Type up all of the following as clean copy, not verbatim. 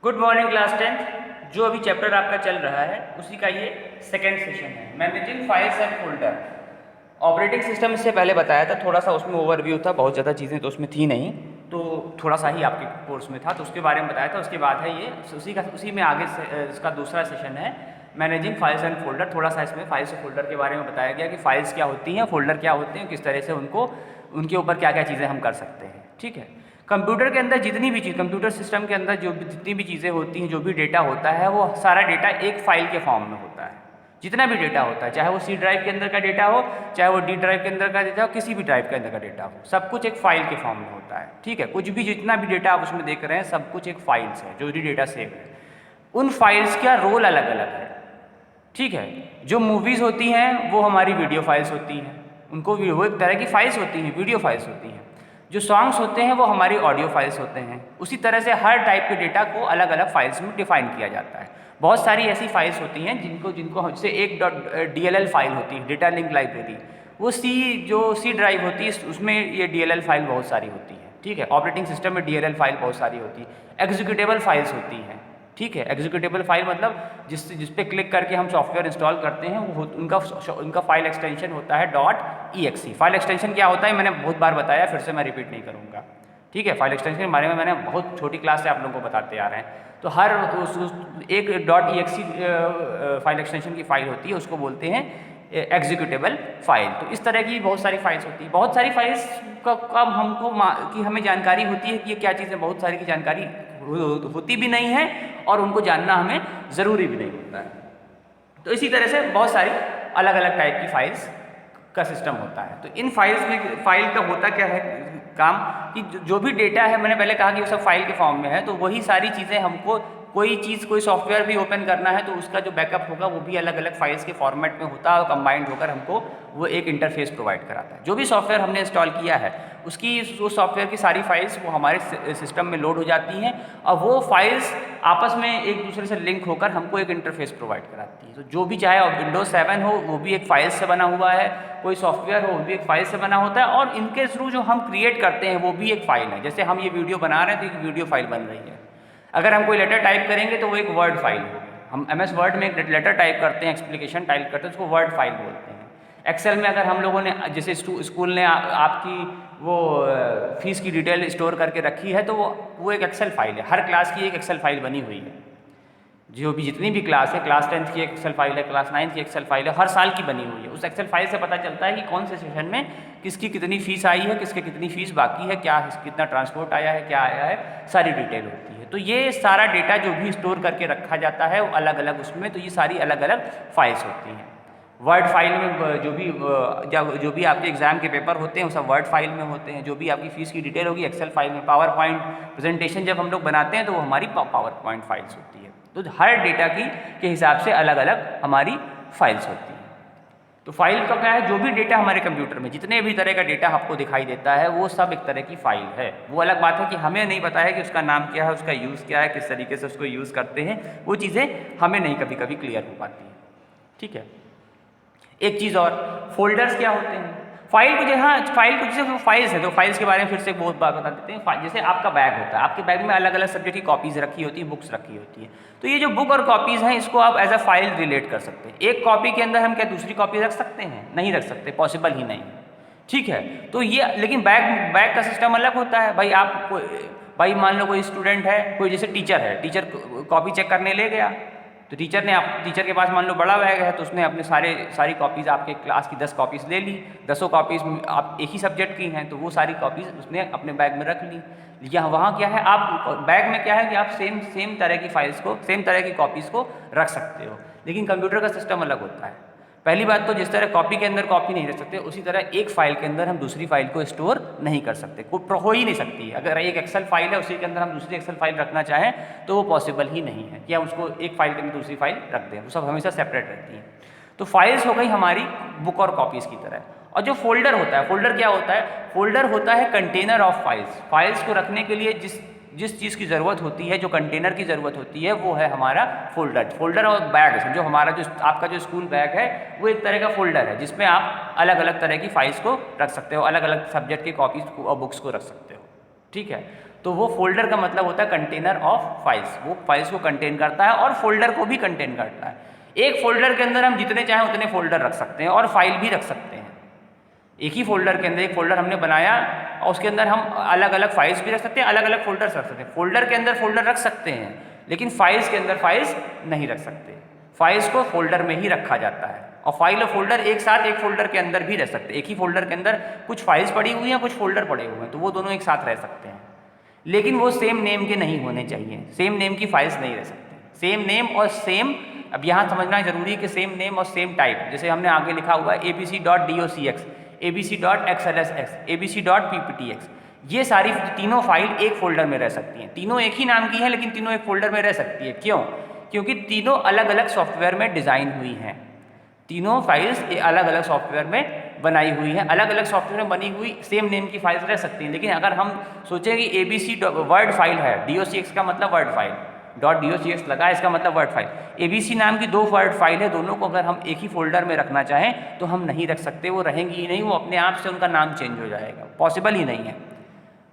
Good morning class 10th। जो अभी chapter आपका चल रहा है उसी का ये सेकेंड सेशन है, managing files and folder. Operating system इससे पहले बताया था, थोड़ा सा उसमें ओवरव्यू था, बहुत ज़्यादा चीज़ें तो उसमें थी नहीं, तो थोड़ा सा ही आपके कोर्स में था तो उसके बारे में बताया था। उसके बाद है ये उसी में आगे से इसका दूसरा सेशन है मैनेजिंग फाइल्स एंड फोल्डर। थोड़ा सा इसमें फाइल्स और फोल्डर के बारे में बताया गया कि फाइल्स क्या होती हैं, फोल्डर क्या होते हैं, किस तरह से उनके ऊपर क्या क्या चीज़ें हम कर सकते हैं। ठीक है, कंप्यूटर के अंदर जितनी भी चीज़, कंप्यूटर सिस्टम के अंदर जितनी भी चीज़ें होती हैं, जो भी डेटा होता है, वो सारा डेटा एक फाइल के फॉर्म में होता है। जितना भी डेटा होता है, चाहे वो सी ड्राइव के अंदर का डेटा हो, चाहे वो डी ड्राइव के अंदर का डेटा हो, किसी भी ड्राइव के अंदर का डेटा हो, सब कुछ एक फाइल के फॉर्म में होता है। ठीक है, कुछ भी जितना भी डेटा आप उसमें देख रहे हैं, सब कुछ एक फाइल्स है, जो भी डेटा सेव है। उन फाइल्स का रोल अलग अलग है। ठीक है, जो मूवीज़ होती हैं वो हमारी वीडियो फाइल्स होती हैं, उनको वो एक तरह की फाइल्स होती हैं, वीडियो फाइल्स होती हैं। जो सॉन्ग्स होते हैं वो हमारी ऑडियो फाइल्स होते हैं। उसी तरह से हर टाइप के डेटा को अलग अलग फाइल्स में डिफाइन किया जाता है। बहुत सारी ऐसी फाइल्स होती हैं जिनको जैसे एक DLL फाइल होती है, डेटा लिंक लाइब्रेरी, वो सी ड्राइव होती है, उसमें ये DLL फाइल बहुत सारी होती है। ठीक है, ऑपरेटिंग सिस्टम में DLL फाइल बहुत सारी होती है। एग्जीक्यूटेबल फाइल्स होती हैं। ठीक है, एग्जीक्यूटेबल फाइल मतलब जिस पे क्लिक करके हम सॉफ्टवेयर इंस्टॉल करते हैं, वो उनका फाइल एक्सटेंशन होता है .exe। फाइल एक्सटेंशन क्या होता है मैंने बहुत बार बताया, फिर से मैं रिपीट नहीं करूँगा। ठीक है, फाइल एक्सटेंशन के बारे में मैंने बहुत छोटी क्लास से आप लोगों को बताते आ रहे हैं। तो हर एक .exe फाइल एक्सटेंशन की फाइल होती है, उसको बोलते हैं एग्जीक्यूटेबल फाइल। तो इस तरह की बहुत सारी फाइल्स होती है। बहुत सारी फाइल्स का हमें जानकारी होती है कि ये क्या चीज़ है, बहुत सारी की जानकारी होती भी नहीं है और उनको जानना हमें ज़रूरी भी नहीं होता है। तो इसी तरह से बहुत सारी अलग अलग टाइप की फाइल्स का सिस्टम होता है। तो इन फाइल्स में फाइल का होता क्या है काम कि जो भी डेटा है, मैंने पहले कहा कि वो सब फाइल के फॉर्म में है, तो वही सारी चीज़ें हमको कोई सॉफ्टवेयर भी ओपन करना है तो उसका जो बैकअप होगा वो भी अलग अलग फाइल्स के फॉर्मेट में होता है और कंबाइंड होकर हमको वो एक इंटरफेस प्रोवाइड कराता है। जो भी सॉफ्टवेयर हमने इंस्टॉल किया है उसकी सॉफ्टवेयर की सारी फाइल्स वो हमारे सिस्टम में लोड हो जाती हैं और वो फाइल्स आपस में एक दूसरे से लिंक होकर हमको एक इंटरफेस प्रोवाइड कराती है। तो जो भी चाहे विंडोज 7 हो वो भी एक फाइल से बना हुआ है, कोई सॉफ्टवेयर हो वो भी एक फाइल से बना होता है, और इनके थ्रू जो हम क्रिएट करते हैं वो भी एक फाइल है। जैसे हम ये वीडियो बना रहे हैं तो एक वीडियो फाइल बन रही है। अगर हम कोई लेटर टाइप करेंगे तो वो एक वर्ड फाइल होगी। हम MS वर्ड में एक लेटर टाइप करते हैं, एक्सप्लिकेशन टाइप करते हैं, उसको वर्ड फाइल बोलते हैं। एक्सेल में अगर हम लोगों ने जैसे स्कूल ने आपकी वो फीस की डिटेल स्टोर करके रखी है तो वो एक एक्सेल फाइल है। हर क्लास की एक एक्सेल फाइल बनी हुई है। जो भी जितनी भी क्लास है, क्लास 10th की एक एक्सेल फाइल है, क्लास 9th की एक्सेल फाइल है, हर साल की बनी हुई है। उस एक्सेल फाइल से पता चलता है कि कौन से सेशन में किसकी कितनी फ़ीस आई है, किसके कितनी फ़ीस बाकी है, कितना ट्रांसपोर्ट आया है, क्या आया है, सारी डिटेल होती है। तो ये सारा डेटा जो भी स्टोर करके रखा जाता है वो अलग अलग उसमें, तो ये सारी अलग अलग फाइल्स होती हैं। वर्ड फाइल में जो भी आपके एग्जाम के पेपर होते हैं वो सब वर्ड फाइल में होते हैं। जो भी आपकी फ़ीस की डिटेल होगी एक्सेल फाइल में। पावर पॉइंट प्रेजेंटेशन जब हम लोग बनाते हैं तो वो हमारी पावर पॉइंट फाइल्स होती है। तो हर डेटा के हिसाब से अलग अलग हमारी फाइल्स होती हैं। तो फाइल का क्या है, जो भी डेटा हमारे कंप्यूटर में जितने भी तरह का डेटा आपको दिखाई देता है वो सब एक तरह की फाइल है। वो अलग बात है कि हमें नहीं पता है कि उसका नाम क्या है, उसका यूज़ क्या है, किस तरीके से उसको यूज़ करते हैं, वो चीज़ें हमें नहीं कभी कभी क्लियर हो पाती हैं। ठीक है, एक चीज़ और, फोल्डर्स क्या होते हैं। फाइल को जैसे फाइल्स है तो फाइल्स के बारे में फिर से बहुत बात बता देते हैं। जैसे आपका बैग होता है, आपके बैग में अलग अलग सब्जेक्ट की कॉपीज़ रखी होती है, बुक्स रखी होती है। तो ये जो बुक और कॉपीज़ हैं इसको आप एज अ फाइल रिलेट कर सकते हैं। एक कॉपी के अंदर हम क्या दूसरी कॉपी रख सकते हैं? नहीं रख सकते, पॉसिबल ही नहीं। ठीक है, तो ये लेकिन बैग का सिस्टम अलग होता है। भाई मान लो कोई स्टूडेंट है, कोई जैसे टीचर है, टीचर कॉपी चेक करने ले गया तो टीचर के पास मान लो बड़ा बैग है तो उसने अपने सारी कॉपीज़ आपके क्लास की 10 कॉपीज़ ले ली। 10 कॉपीज़ आप एक ही सब्जेक्ट की हैं तो वो सारी कॉपीज़ उसने अपने बैग में रख ली। वहाँ क्या है, आप बैग में क्या है कि आप सेम तरह की फाइल्स को, सेम तरह की कॉपीज़ को रख सकते हो। लेकिन कंप्यूटर का सिस्टम अलग होता है। पहली बात तो जिस तरह कॉपी के अंदर कॉपी नहीं रख सकते, उसी तरह एक फाइल के अंदर हम दूसरी फाइल को स्टोर नहीं कर सकते, हो ही नहीं सकती है। अगर एक एक्सेल फाइल है उसी के अंदर हम दूसरी एक्सेल फाइल रखना चाहें तो वो पॉसिबल ही नहीं है कि हम उसको एक फाइल के अंदर दूसरी फाइल रख दें। वो सब हमेशा सेपरेट रहती हैं। तो फाइल्स हो गई हमारी बुक और कॉपीज़ की तरह। और जो फोल्डर होता है, फोल्डर क्या होता है? फोल्डर होता है कंटेनर ऑफ फाइल्स। फाइल्स को रखने के लिए जिस चीज़ की ज़रूरत होती है, जो कंटेनर की ज़रूरत होती है, वो है हमारा फोल्डर और बैग। समझो हमारा आपका जो स्कूल बैग है वो एक तरह का फोल्डर है जिसमें आप अलग अलग तरह की फाइल्स को रख सकते हो, अलग अलग सब्जेक्ट की कॉपीज़ और बुक्स को रख सकते हो। ठीक है, तो वो फोल्डर का मतलब होता है कंटेनर ऑफ फाइल्स, वो फाइल्स को कंटेन करता है और फोल्डर को भी कंटेन करता है। एक फोल्डर के अंदर हम जितने चाहें उतने फोल्डर रख सकते हैं और फाइल भी रख सकते हैं। एक ही फोल्डर के अंदर एक फोल्डर हमने बनाया और उसके अंदर हम अलग अलग फाइल्स भी रख सकते हैं, अलग अलग फोल्डर्स रख सकते हैं। फोल्डर के अंदर फोल्डर रख सकते हैं लेकिन फाइल्स के अंदर फाइल्स नहीं रख सकते। फाइल्स को फोल्डर में ही रखा जाता है और फाइल और फोल्डर एक साथ एक फोल्डर के अंदर भी रह सकते हैं। एक ही फोल्डर के अंदर कुछ फाइल्स पड़ी हुई हैं, कुछ फोल्डर पड़े हुए हैं, तो वो दोनों एक साथ रह सकते हैं, लेकिन वो सेम नेम के नहीं होने चाहिए। सेम नेम की फाइल्स नहीं रह सकती। सेम नेम और सेम, अब यहाँ समझना जरूरी है कि सेम नेम और सेम टाइप, जैसे हमने आगे लिखा हुआ है abc.docx, abc.xlsx, abc.pptx, ये सारी तीनों फाइल एक फोल्डर में रह सकती हैं। तीनों एक ही नाम की हैं लेकिन तीनों एक फोल्डर में रह सकती है। क्यों? क्योंकि तीनों अलग अलग सॉफ्टवेयर में डिज़ाइन हुई हैं। तीनों फाइल्स अलग अलग सॉफ्टवेयर में बनाई हुई हैं, अलग अलग सॉफ्टवेयर में बनी हुई सेम नेम की फाइल्स रह सकती हैं। लेकिन अगर हम सोचें कि ABC वर्ड फाइल है, docx का मतलब वर्ड फाइल, .docx लगा इसका मतलब वर्ड फाइल, ABC नाम की दो वर्ड फाइल है, दोनों को अगर हम एक ही फोल्डर में रखना चाहें तो हम नहीं रख सकते, वो रहेंगी ही नहीं, वो अपने आप से उनका नाम चेंज हो जाएगा, पॉसिबल ही नहीं है।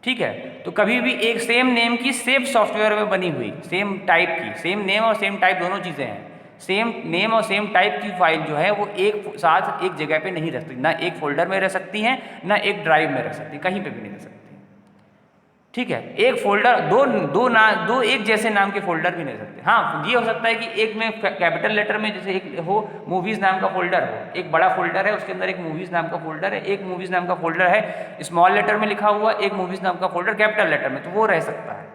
ठीक है, तो कभी भी एक सेम नेम की सेम सॉफ्टवेयर में बनी हुई, सेम टाइप की, सेम नेम और सेम टाइप दोनों चीज़ें हैं, सेम नेम और सेम टाइप की फाइल जो है वो एक साथ एक जगह पे नहीं रह सकती, ना एक फोल्डर में रह सकती हैं, ना एक ड्राइव में रह सकती, कहीं पे भी नहीं रह सकती। ठीक है, एक फोल्डर दो एक जैसे नाम के फोल्डर भी नहीं रह सकते। हाँ, ये हो सकता है कि एक में कैपिटल लेटर में जैसे एक हो मूवीज़ नाम का फोल्डर हो, एक बड़ा फोल्डर है उसके अंदर एक मूवीज़ नाम का फोल्डर है, एक मूवीज़ नाम का फोल्डर है स्मॉल लेटर में लिखा हुआ, एक मूवीज़ नाम का फोल्डर कैपिटल लेटर में, तो वो रह सकता है।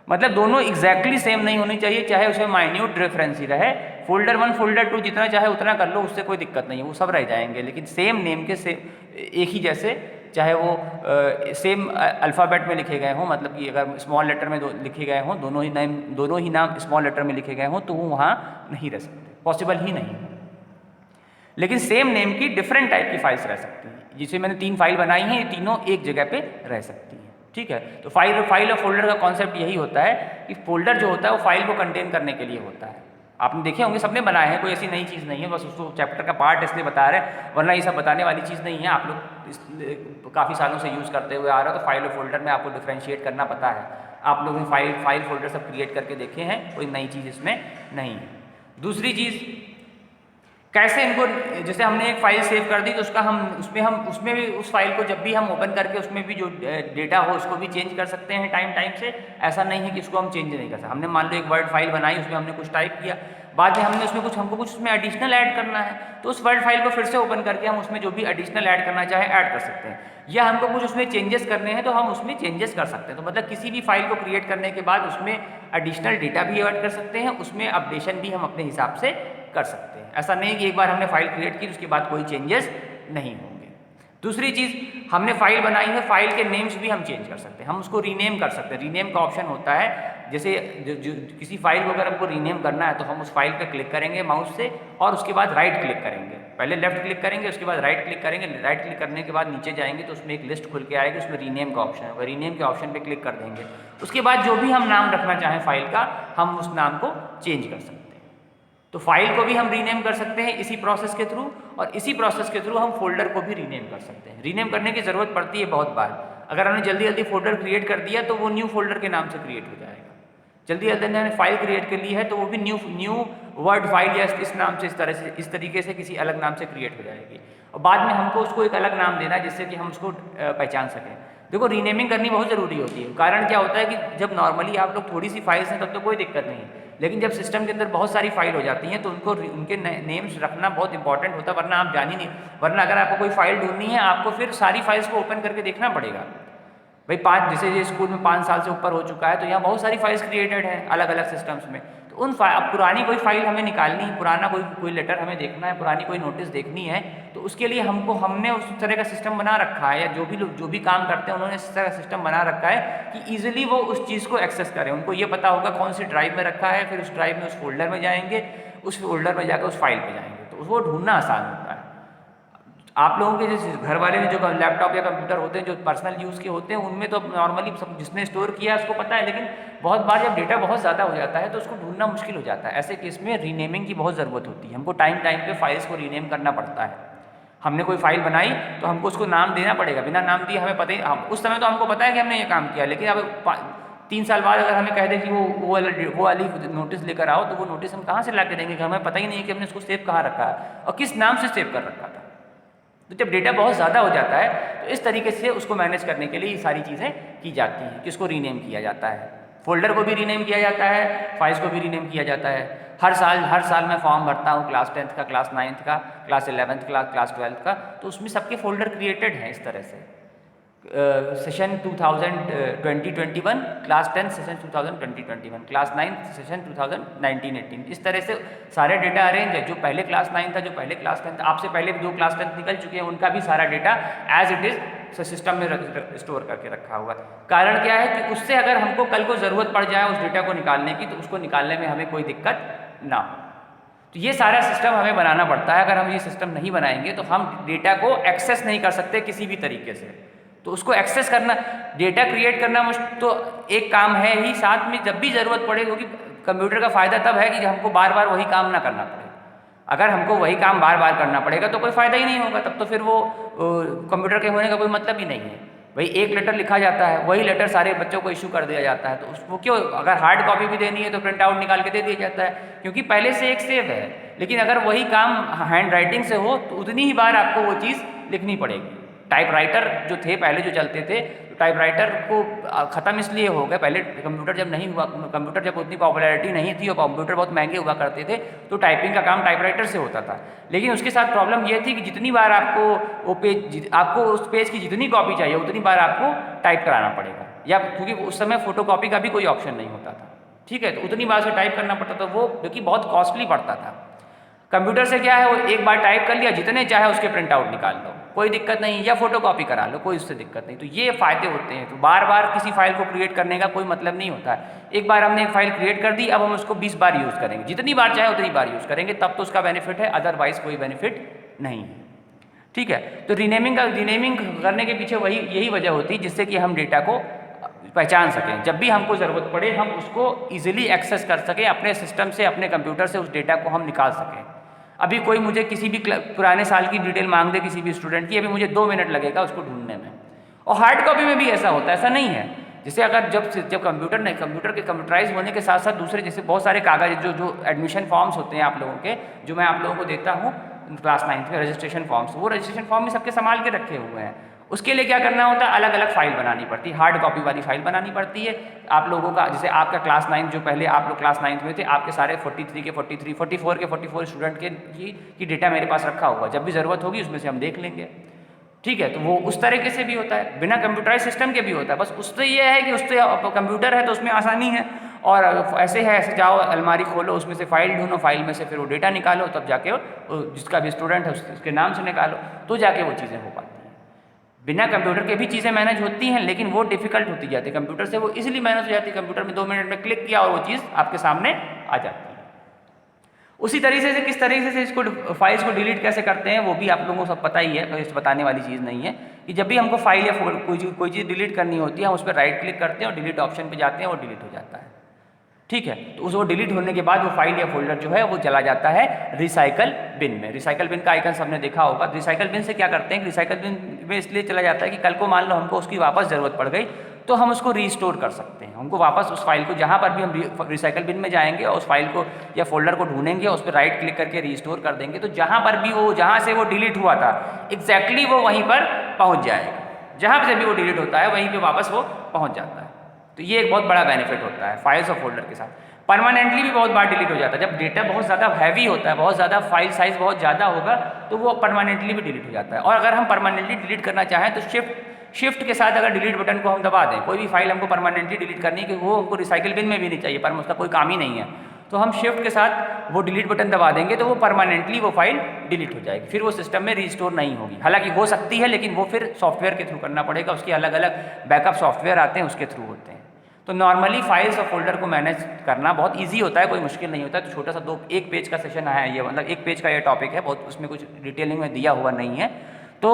मतलब दोनों एग्जैक्टली सेम नहीं होनी चाहिए, चाहे उसमें माइन्यूट डिफरेंस ही रहे। फोल्डर 1 फोल्डर 2 जितना चाहे उतना कर लो, उससे कोई दिक्कत नहीं है, वो सब रह जाएंगे, लेकिन सेम नेम के सेम एक ही जैसे, चाहे वो सेम अल्फ़ाबेट में लिखे गए हों, मतलब कि अगर स्मॉल लेटर में लिखे गए हों, दोनों ही नाम स्मॉल लेटर में लिखे गए हों, तो वो वहाँ नहीं रह सकते, पॉसिबल ही नहीं। लेकिन सेम नेम की डिफरेंट टाइप की फाइल्स रह सकती हैं। जिसे मैंने 3 फाइल बनाई हैं, ये तीनों एक जगह पे रह सकती हैं। ठीक है, तो फाइल और फोल्डर का कॉन्सेप्ट यही होता है कि फोल्डर जो होता है वो फाइल को कंटेन करने के लिए होता है। आपने देखे होंगे, सबने बनाए हैं, कोई ऐसी नई चीज़ नहीं है, बस उसको चैप्टर का पार्ट इसलिए बता रहे हैं, वरना ये सब बताने वाली चीज़ नहीं है। आप लोग काफ़ी सालों से यूज़ करते हुए आ रहे हो, तो फाइल और फोल्डर में आपको डिफ्रेंशिएट करना पता है। आप लोगों ने फाइल फोल्डर सब क्रिएट करके देखे हैं, कोई नई चीज़ इसमें नहीं है। दूसरी चीज़, कैसे इनको, जैसे हमने एक फाइल सेव कर दी तो उसमें भी उस फाइल को जब भी हम ओपन करके उसमें भी जो डेटा हो उसको भी चेंज कर सकते हैं टाइम से। ऐसा नहीं है कि इसको हम चेंज नहीं कर सकते। हमने मान लो एक वर्ड फाइल बनाई, उसमें हमने कुछ टाइप किया, बाद में हमको कुछ उसमें एडिशनल ऐड करना है, तो उस वर्ड फाइल को फिर से ओपन करके हम उसमें जो भी एडिशनल ऐड करना चाहे ऐड कर सकते हैं। या हमको कुछ उसमें चेंजेस करने हैं तो हम उसमें चेंजेस कर सकते हैं। तो मतलब किसी भी फाइल को क्रिएट करने के बाद उसमें एडिशनल डेटा भी ऐड कर सकते हैं, उसमें अपडेशन भी हम अपने हिसाब से कर सकते हैं। ऐसा नहीं कि एक बार हमने फाइल क्रिएट की उसके बाद कोई चेंजेस नहीं होंगे। दूसरी चीज़, हमने फाइल बनाई है, फाइल के नेम्स भी हम चेंज कर सकते हैं, हम उसको रीनेम कर सकते हैं। रीनेम का ऑप्शन होता है, जैसे किसी फाइल को अगर हमको रीनेम करना है तो हम उस फाइल पर क्लिक करेंगे माउस से और उसके बाद राइट क्लिक करेंगे, पहले लेफ्ट क्लिक करेंगे उसके बाद राइट क्लिक करेंगे। राइट क्लिक करने के बाद नीचे जाएंगे तो उसमें एक लिस्ट खुल के आएगी, उसमें रीनेम का ऑप्शन होगा, रीनेम के ऑप्शन पर क्लिक कर देंगे। उसके बाद जो भी हम नाम रखना चाहें फाइल का, हम उस नाम को चेंज कर सकते हैं। तो फाइल को भी हम रीनेम कर सकते हैं इसी प्रोसेस के थ्रू, और इसी प्रोसेस के थ्रू हम फोल्डर को भी रीनेम कर सकते हैं। रीनेम करने की ज़रूरत पड़ती है बहुत बार, अगर हमने जल्दी फोल्डर क्रिएट कर दिया तो वो न्यू फोल्डर के नाम से क्रिएट हो जाएगा। जल्दी हमने फाइल क्रिएट कर ली है तो वो भी न्यू वर्ड फाइल या इस नाम से, इस तरीके से किसी अलग नाम से क्रिएट हो जाएगी, और बाद में हमको उसको एक अलग नाम देना है जिससे कि हम उसको पहचान सकें। देखो, रीनेमिंग करनी बहुत ज़रूरी होती है। कारण क्या होता है कि जब नॉर्मली आप लोग थोड़ी सी फाइल्स हैं तब तो कोई दिक्कत नहीं है, लेकिन जब सिस्टम के अंदर बहुत सारी फाइल हो जाती हैं तो उनके नेम्स रखना बहुत इंपॉर्टेंट होता है, वरना आप जान ही नहीं। वरना अगर आपको कोई फाइल ढूंढनी है, आपको फिर सारी फाइल्स को ओपन करके देखना पड़ेगा। भाई जैसे ये स्कूल में 5 साल से ऊपर हो चुका है तो यहाँ बहुत सारी फाइल्स क्रिएटेड हैं अलग अलग सिस्टम्स में, तो पुरानी कोई फाइल हमें निकालनी है, पुराना कोई लेटर हमें देखना है, पुरानी कोई नोटिस देखनी है, तो उसके लिए हमने उस तरह का सिस्टम बना रखा है, या जो भी काम करते हैं उन्होंने इस तरह का सिस्टम बना रखा है कि ईजिली वो उस चीज़ को एक्सेस करें। उनको ये पता होगा कौन सी ड्राइव में रखा है, फिर उस ड्राइव में उस फोल्डर में जाएंगे, उस फोल्डर में जाकर उस फाइल पर जाएंगे, तो वो ढूंढना आसान होता है। आप लोगों के जैसे घर वाले में जो लैपटॉप या कंप्यूटर होते हैं जो पर्सनल यूज़ के होते हैं, उनमें तो नॉर्मली सब जिसने स्टोर किया है उसको पता है, लेकिन बहुत बार जब डेटा बहुत ज़्यादा हो जाता है तो उसको ढूंढना मुश्किल हो जाता है। ऐसे केस में रीनेमिंग की बहुत ज़रूरत होती है, हमको टाइम पे फाइल्स को रीनेम करना पड़ता है। हमने कोई फाइल बनाई तो हमको उसको नाम देना पड़ेगा, बिना नाम दिए हमें पता ही, उस समय तो हमको पता है कि हमने ये काम किया, लेकिन अब 3 साल बाद अगर हमें कह दें कि वो वाली नोटिस लेकर आओ, तो वो नोटिस हम कहाँ से ला के देंगे कि हमें पता ही नहीं है कि हमने उसको सेव कहाँ रखा है और किस नाम से सेव कर रखा था। तो जब डेटा बहुत ज़्यादा हो जाता है तो इस तरीके से उसको मैनेज करने के लिए ये सारी चीज़ें की जाती हैं कि उसको रीनेम किया जाता है, फोल्डर को भी रीनेम किया जाता है, फाइल्स को भी रीनेम किया जाता है। हर साल मैं फॉर्म भरता हूँ क्लास 10th का, क्लास 9th का, क्लास 11th का, क्लास 12th का, तो उसमें सबके फोल्डर क्रिएटेड हैं इस तरह से। Session 2021 class 10 session 2021, class 9 session 2019-18, इस तरह से सारे डेटा अरेंज है। जो पहले क्लास 9 था, जो पहले क्लास 10 था, आपसे पहले जो क्लास 10 निकल चुके हैं उनका भी सारा data as it is system में स्टोर करके रखा हुआ है। कारण क्या है कि उससे अगर हमको कल को ज़रूरत पड़ जाए उस डेटा को निकालने की, तो उसको निकालने में हमें कोई दिक्कत ना हो। तो ये सारा सिस्टम हमें बनाना पड़ता है। अगर हम ये सिस्टम नहीं बनाएंगे तो हम डेटा को एक्सेस नहीं कर सकते किसी भी तरीके से। तो उसको एक्सेस करना, डेटा क्रिएट करना तो एक काम है ही, साथ में जब भी ज़रूरत पड़े, क्योंकि कंप्यूटर का फ़ायदा तब है कि हमको बार बार वही काम ना करना पड़े। अगर हमको वही काम बार बार करना पड़ेगा तो कोई फ़ायदा ही नहीं होगा, तब तो फिर वो कंप्यूटर के होने का कोई मतलब ही नहीं है। वही एक लेटर लिखा जाता है, वही लेटर सारे बच्चों को इशू कर दिया जाता है, तो उसको क्यों, अगर हार्ड कॉपी भी देनी है तो प्रिंट आउट निकाल के दे दिया जाता है, क्योंकि पहले से एक सेव है। लेकिन अगर वही काम हैंड राइटिंग से हो तो उतनी ही बार आपको वो चीज़ लिखनी पड़ेगी। टाइपराइटर जो थे पहले, जो चलते थे, तो टाइपराइटर को ख़त्म इसलिए हो गए, पहले कंप्यूटर जब नहीं हुआ, कंप्यूटर जब उतनी पॉपुलैरिटी नहीं थी और कंप्यूटर बहुत महंगे हुआ करते थे, तो टाइपिंग का काम टाइपराइटर से होता था। लेकिन उसके साथ प्रॉब्लम ये थी कि जितनी बार आपको वो पेज, आपको उस पेज की जितनी कॉपी चाहिए उतनी बार आपको टाइप कराना पड़ेगा, या क्योंकि उस समय फोटोकॉपी का भी कोई ऑप्शन नहीं होता था, ठीक है, तो उतनी बार से टाइप करना पड़ता था, वो क्योंकि बहुत कॉस्टली पड़ता था। कंप्यूटर से क्या है, वो एक बार टाइप कर लिया, जितने चाहे उसके प्रिंट आउट निकाल लो, कोई दिक्कत नहीं, या फोटो कॉपी करा लो, कोई उससे दिक्कत नहीं। तो ये फ़ायदे होते हैं। तो बार बार किसी फाइल को क्रिएट करने का कोई मतलब नहीं होता है। एक बार हमने एक फाइल क्रिएट कर दी, अब हम उसको 20 बार यूज़ करेंगे, जितनी बार चाहे उतनी बार यूज़ करेंगे, तब तो उसका बेनिफिट है, अदरवाइज कोई बेनिफिट नहीं है, ठीक है। तो रीनेमिंग करने के पीछे यही वजह होती है, जिससे कि हम डेटा को पहचान सकें, जब भी हमको ज़रूरत पड़े हम उसको ईजिली एक्सेस कर सकें, अपने सिस्टम से, अपने कंप्यूटर से उस डेटा को हम निकाल सकें। अभी कोई मुझे किसी भी पुराने साल की डिटेल मांग दे किसी भी स्टूडेंट की, अभी मुझे 2 मिनट लगेगा उसको ढूंढने में। और हार्ड कॉपी में भी ऐसा होता है, ऐसा नहीं है। जैसे अगर जब कंप्यूटर के कंप्यूटराइज होने के साथ साथ दूसरे जैसे बहुत सारे कागज जो एडमिशन फॉर्म्स होते हैं आप लोगों के, जो मैं आप लोगों को देता हूँ क्लास 9th में, रजिस्ट्रेशन फॉर्म्स, वो रजिस्ट्रेशन फॉर्म में सबके संभाल के रखे हुए हैं। उसके लिए क्या करना होता है, अलग अलग फाइल बनानी पड़ती है, हार्ड कॉपी वाली फाइल बनानी पड़ती है आप लोगों का। जैसे आपका क्लास 9 जो पहले आप लोग क्लास 9th में थे, आपके सारे 43 के 43, 44 के 44 स्टूडेंट की डेटा मेरे पास रखा होगा, जब भी ज़रूरत होगी उसमें से हम देख लेंगे, ठीक है। तो वो उस तरीके से भी होता है, बिना कंप्यूटराइज सिस्टम के भी होता है। बस उससे ये है कि उससे कंप्यूटर है तो उसमें आसानी है, और ऐसे है, ऐसे जाओ अलमारी खोलो, उसमें से फाइल ढूंढो, फाइल में से फिर वो डेटा निकालो, तब जाके जिसका भी स्टूडेंट है उसके नाम से निकालो, तो जाके वो चीज़ें हो पाती हैं। बिना कंप्यूटर के भी चीज़ें मैनेज होती हैं, लेकिन वो डिफिकल्ट होती जाती है। कंप्यूटर से वो इजीली मैनेज हो जाती है, कंप्यूटर में 2 मिनट में क्लिक किया और वो चीज़ आपके सामने आ जाती है। उसी तरीके से किस तरीके से इसको फाइल्स को डिलीट कैसे करते हैं वो भी आप लोगों को सब पता ही है, तो इस बताने वाली चीज़ नहीं है कि जब भी हमको फाइल या कोई चीज़ डिलीट करनी होती है, हम उस पर राइट क्लिक करते हैं और डिलीट ऑप्शन पे जाते हैं और डिलीट हो जाता है, ठीक है। तो वो डिलीट होने के बाद वो फाइल या फोल्डर जो है वो चला जाता है रिसाइकल बिन में। रिसाइकल बिन का आइकन सबने देखा होगा। रिसाइकल बिन से क्या करते हैं, रिसाइकल बिन में इसलिए चला जाता है कि कल को मान लो हमको उसकी वापस ज़रूरत पड़ गई तो हम उसको रीस्टोर कर सकते हैं। हमको वापस उस फाइल को, जहाँ पर भी हम रिसाइकल बिन में जाएंगे और उस फाइल को या फोल्डर को ढूंढेंगे, उस पर राइट क्लिक करके रीस्टोर कर देंगे, तो जहाँ पर भी वो, जहाँ से वो डिलीट हुआ था एग्जैक्टली वो वहीं पर पहुँच जाएगा। जहाँ से भी वो डिलीट होता है वहीं पर वापस वो पहुँच जाता है। तो ये एक बहुत बड़ा बेनिफिट होता है फाइल्स और फोल्डर के साथ। परमानेंटली भी बहुत बार डिलीट हो जाता है, जब डेटा बहुत ज़्यादा हैवी होता है, बहुत ज़्यादा फाइल साइज़ बहुत ज़्यादा होगा तो वो परमानेंटली भी डिलीट हो जाता है। और अगर हम परमानेंटली डिलीट करना चाहें तो शिफ्ट के साथ अगर डिलीट बटन को हम दबा दें, कोई भी फाइल हमको परमानेंटली डिलीट करनी है कि वो हमको रिसाइकिल बिन में भी नहीं चाहिए, पर उसका कोई काम ही नहीं है, तो हम शिफ्ट के साथ वो डिलीट बटन दबा देंगे तो वो परमानेंटली वो फाइल डिलीट हो जाएगी, फिर वो सिस्टम में रीस्टोर नहीं होगी। हालांकि हो सकती है, लेकिन वो फिर सॉफ्टवेयर के थ्रू करना पड़ेगा, उसके अलग अलग बैकअप सॉफ्टवेयर आते हैं, उसके थ्रू होते हैं। तो नॉर्मली फाइल्स और फोल्डर को मैनेज करना बहुत इजी होता है, कोई मुश्किल नहीं होता है। तो छोटा सा 1 पेज का सेशन है ये, मतलब 1 पेज का ये टॉपिक है, बहुत उसमें कुछ डिटेलिंग में दिया हुआ नहीं है। तो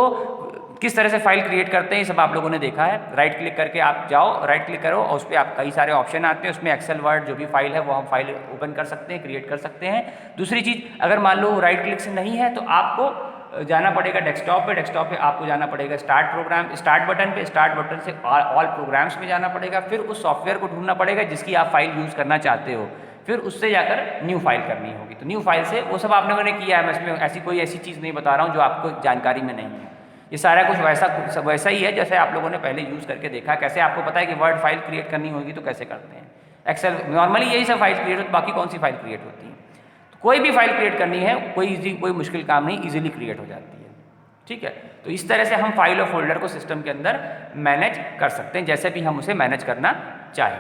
किस तरह से फाइल क्रिएट करते हैं ये सब आप लोगों ने देखा है। राइट क्लिक करके आप जाओ, राइट क्लिक करो और उस पर आप कई सारे ऑप्शन आते हैं, उसमें एक्सेल वर्ड जो भी फाइल है वो हम फाइल ओपन कर सकते हैं, क्रिएट कर सकते हैं। दूसरी चीज़, अगर मान लो राइट क्लिक से नहीं है तो आपको जाना पड़ेगा डेस्कटॉप पे आपको जाना पड़ेगा स्टार्ट बटन पे, स्टार्ट बटन से ऑल प्रोग्राम्स में जाना पड़ेगा, फिर उस सॉफ्टवेयर को ढूंढना पड़ेगा जिसकी आप फाइल यूज़ करना चाहते हो, फिर उससे जाकर न्यू फाइल करनी होगी। तो न्यू फाइल से वो सब आप लोगों ने किया है, मैं इसमें ऐसी चीज़ नहीं बता रहा हूँ जो आपको जानकारी में नहीं है। ये सारा कुछ वैसा ही है जैसे आप लोगों ने पहले यूज़ करके देखा। कैसे आपको पता है कि वर्ड फाइल क्रिएट करनी होगी तो कैसे करते हैं, एक्सेल नॉर्मली यही सब फाइल क्रिएट होती, बाकी कौन सी फाइल क्रिएट होती है। तो कोई भी फाइल क्रिएट करनी है कोई मुश्किल काम नहीं, ईजिली क्रिएट हो जाती है। ठीक है, तो इस तरह से हम फाइल और फोल्डर को सिस्टम के अंदर मैनेज कर सकते हैं जैसे भी हम उसे मैनेज करना चाहें।